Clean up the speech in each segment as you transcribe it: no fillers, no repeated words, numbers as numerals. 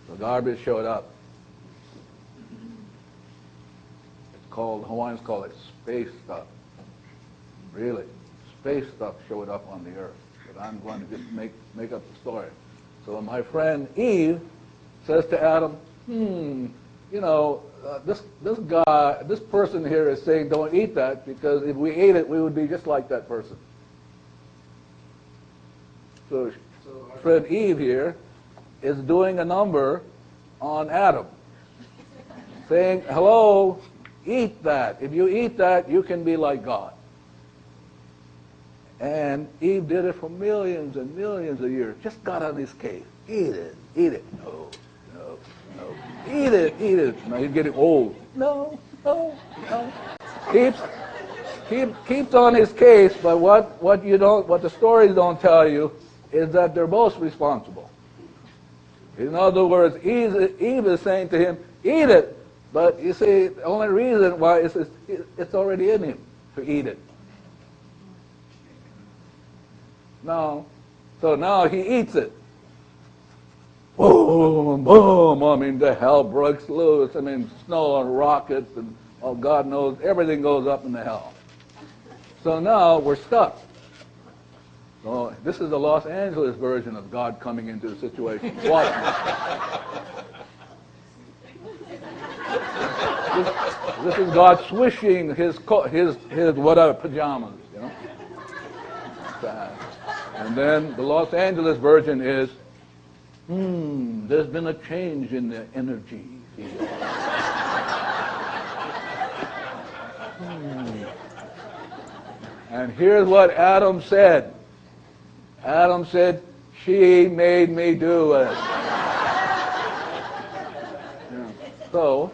The garbage showed up. It's called, Hawaiians call it space stuff. Really, space stuff showed up on the earth. But I'm going to just make up the story. So my friend Eve says to Adam, you know, this person here is saying don't eat that, because if we ate it, we would be just like that person. So friend Eve here is doing a number on Adam, saying, hello, eat that. If you eat that, you can be like God. And Eve did it for millions and millions of years. Just got on his case. Eat it, eat it. No, no, no. Eat it, eat it. Now he's getting old. No, no, no. Keeps on his case, but what the stories don't tell you is that they're both responsible. In other words, Eve is saying to him, eat it. But you see, the only reason why is it's already in him to eat it. No. So now he eats it. Boom, boom. I mean, the hell breaks loose. I mean, snow and rockets and, oh, God knows, everything goes up in the hell. So now we're stuck. So this is the Los Angeles version of God coming into the situation. Watch this is God swishing his whatever pajamas, you know. And then the Los Angeles version is, there's been a change in the energy field. And here's what Adam said. Adam said, she made me do it. Yeah. So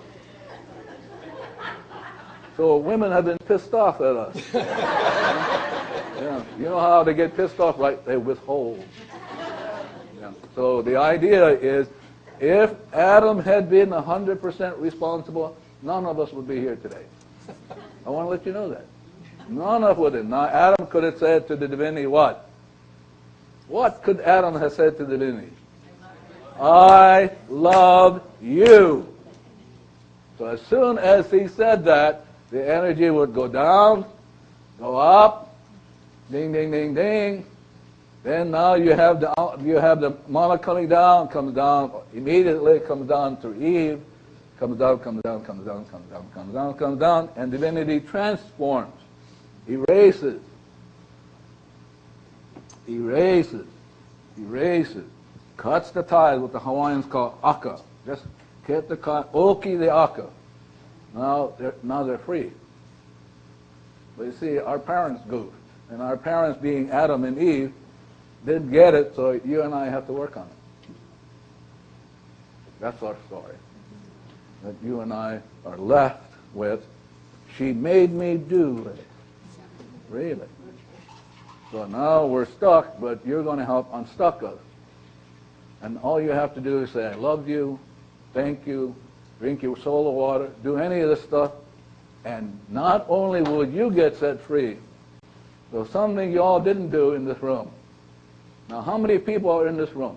women have been pissed off at us. Yeah. You know how they get pissed off, right? They withhold. Yeah. So the idea is, if Adam had been 100% responsible, none of us would be here today. I want to let you know that. None of us would. Now, Adam could have said to the divinity what? What could Adam have said to the divinity? I love you. So as soon as he said that, the energy would go down, go up, ding, ding, ding, ding. Then now you have the mana coming down, comes down immediately, comes down through Eve, comes down, comes down, comes down, comes down, comes down, comes down, and divinity transforms, erases, cuts the ties, what the Hawaiians call aka. Just get the oki the aka. Now they're free. But you see, our parents goofed, and our parents, being Adam and Eve, didn't get it, so you and I have to work on it. That's our story. That you and I are left with, she made me do it. Really. So now we're stuck, but you're going to help unstuck us. And all you have to do is say, I love you, thank you, drink your soul of water, do any of this stuff, and not only will you get set free, so something you all didn't do in this room. Now, how many people are in this room?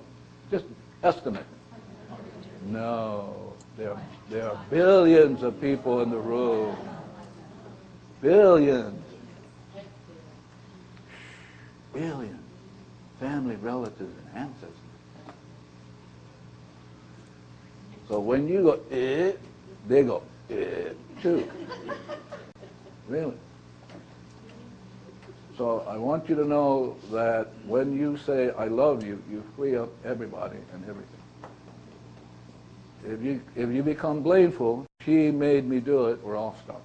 Just estimate. No, there are billions of people in the room. Billions. Billions. Family, relatives, and ancestors. So when you go, they go, too. Really. So I want you to know that when you say, I love you, you free up everybody and everything. If you become blameful, she made me do it, we're all stuck.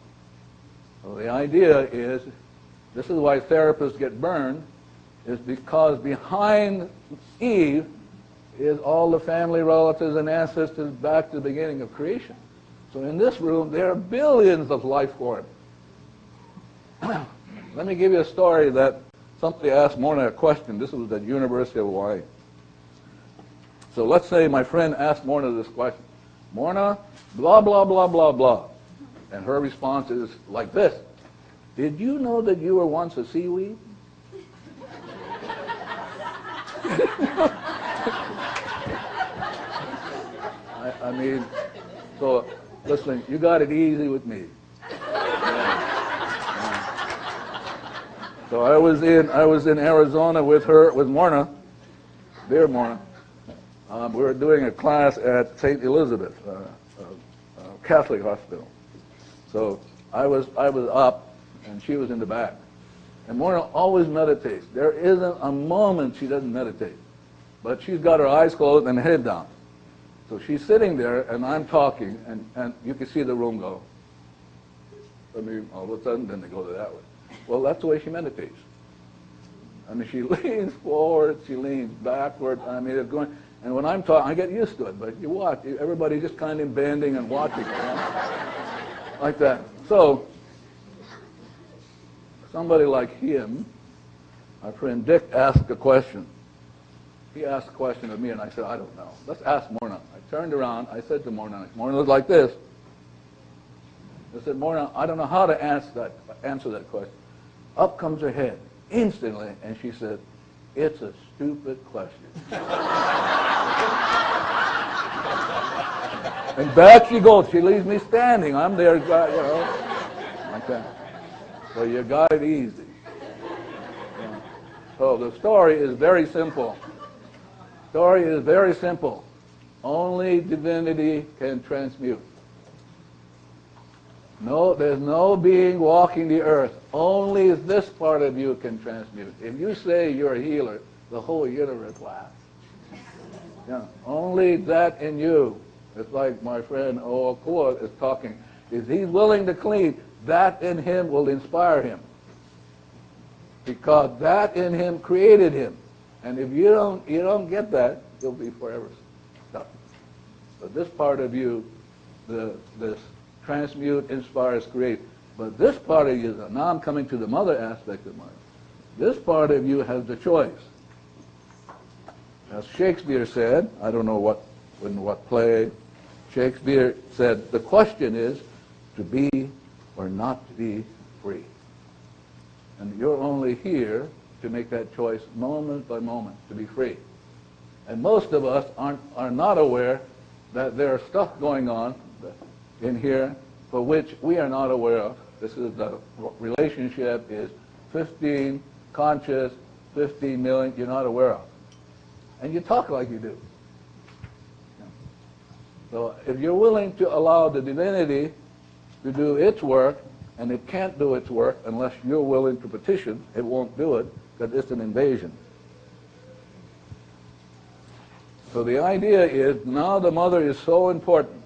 So the idea is, this is why therapists get burned, is because behind Eve is all the family, relatives, and ancestors back to the beginning of creation. So in this room, there are billions of life forms. Let me give you a story that somebody asked Morna a question. This was at University of Hawaii. So let's say my friend asked Morna this question. Morna, blah, blah, blah, blah, blah. And her response is like this. Did you know that you were once a seaweed? I mean, so listen, you got it easy with me. So I was in Arizona with Morna, dear Morna. We were doing a class at St. Elizabeth, Catholic hospital. So I was up, and she was in the back. And Morna always meditates. There isn't a moment she doesn't meditate. But she's got her eyes closed and head down. So she's sitting there, and I'm talking, and you can see the room go. I mean, all of a sudden, then they go to that way. Well, that's the way she meditates. I mean, she leans forward, she leans backward. I mean, it's going. And when I'm talking, I get used to it. But you watch, everybody just kind of bending and watching, you know? Like that. So somebody like him, my friend Dick, asked a question. He asked a question of me, and I said, I don't know. Let's ask Morna. I turned around. I said to Morna was like this. I said, Morna, I don't know how to answer that question. Up comes her head instantly, and she said, it's a stupid question. And back she goes. She leaves me standing. I'm there, you know, like that. So you got it easy. Yeah. So the story is very simple. Story is very simple. Only divinity can transmute. No, there's no being walking the earth. Only this part of you can transmute. If you say you're a healer, the whole universe laughs. Yeah, only that in you. It's like my friend Oakua is talking. If he's willing to clean, that in him will inspire him. Because that in him created him. And if you don't get that, you'll be forever stuck. But this part of you, this transmute, inspires, create. But this part of you, now I'm coming to the mother aspect of mine. This part of you has the choice. As Shakespeare said, I don't know what play, Shakespeare said, the question is to be or not to be free. And you're only here to make that choice moment by moment, to be free. And most of us are not aware that there's stuff going on in here for which we are not aware of. This is the relationship is 15 conscious, 15 million you're not aware of. And you talk like you do. So if you're willing to allow the divinity to do its work, and it can't do its work unless you're willing to petition, it won't do it because it's an invasion. So the idea is now the mother is so important.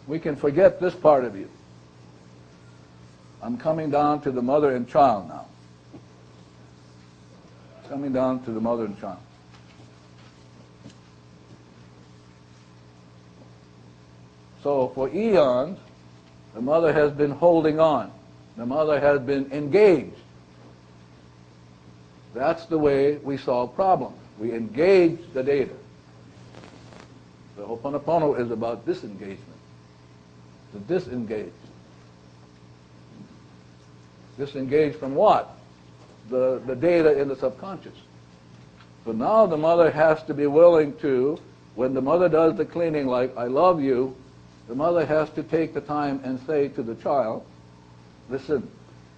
We can forget this part of you. I'm coming down to the mother and child now. Coming down to the mother and child. So for eons, the mother has been holding on. The mother has been engaged. That's the way we solve problems. We engage the data. The Hواپونوپونو is about disengagement. To disengage. Disengage from what? The data in the subconscious. So now the mother has to be willing to, when the mother does the cleaning like, I love you, the mother has to take the time and say to the child, listen,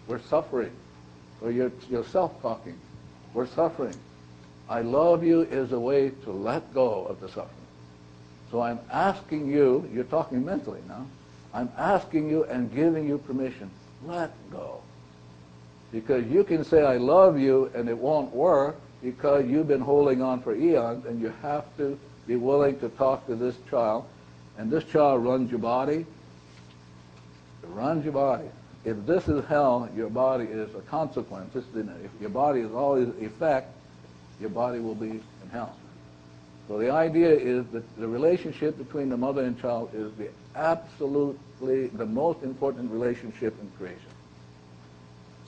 we're suffering. Or you're self-talking. We're suffering. I love you is a way to let go of the suffering. So I'm asking you, you're talking mentally now, I'm asking you and giving you permission, let go. Because you can say I love you and it won't work because you've been holding on for eons, and you have to be willing to talk to this child. And this child runs your body. It runs your body. If this is hell, your body is a consequence. If your body is always effect, your body will be in hell. So the idea is that the relationship between the mother and child is absolutely the most important relationship in creation.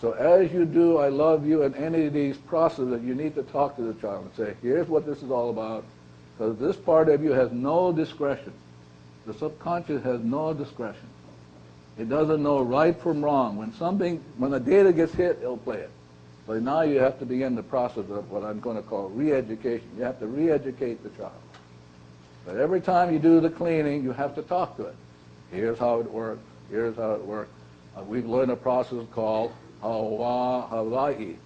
So as you do I love you and any of these processes, you need to talk to the child and say, here's what this is all about, because this part of you has no discretion. The subconscious has no discretion. It doesn't know right from wrong. When the data gets hit, it'll play it. But now you have to begin the process of what I'm going to call re-education. You have to re-educate the child. But every time you do the cleaning, you have to talk to it. Here's how it works. Here's how it works. We've learned a process called Hawaii.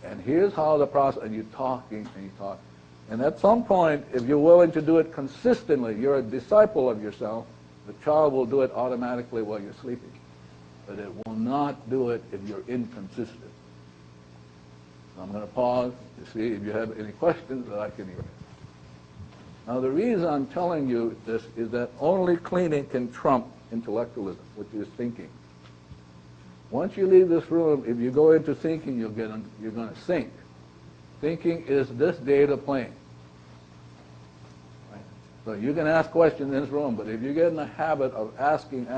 And here's how the process, and you're talking and you talk. And at some point, if you're willing to do it consistently, you're a disciple of yourself, the child will do it automatically while you're sleeping. But it will not do it if you're inconsistent. So I'm going to pause to see if you have any questions that I can answer. Now, the reason I'm telling you this is that only cleaning can trump intellectualism, which is thinking. Once you leave this room, if you go into thinking, you're going to think. Thinking is this data plane. Right? So you can ask questions in this room, but if you get in the habit of asking,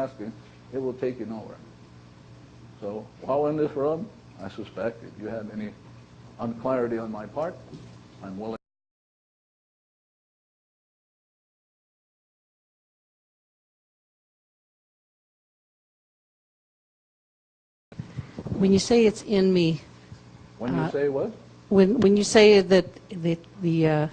it will take you nowhere. So while in this room, I suspect if you have any unclarity on my part, I'm willing. When you say it's in me, When you say what? when you say that the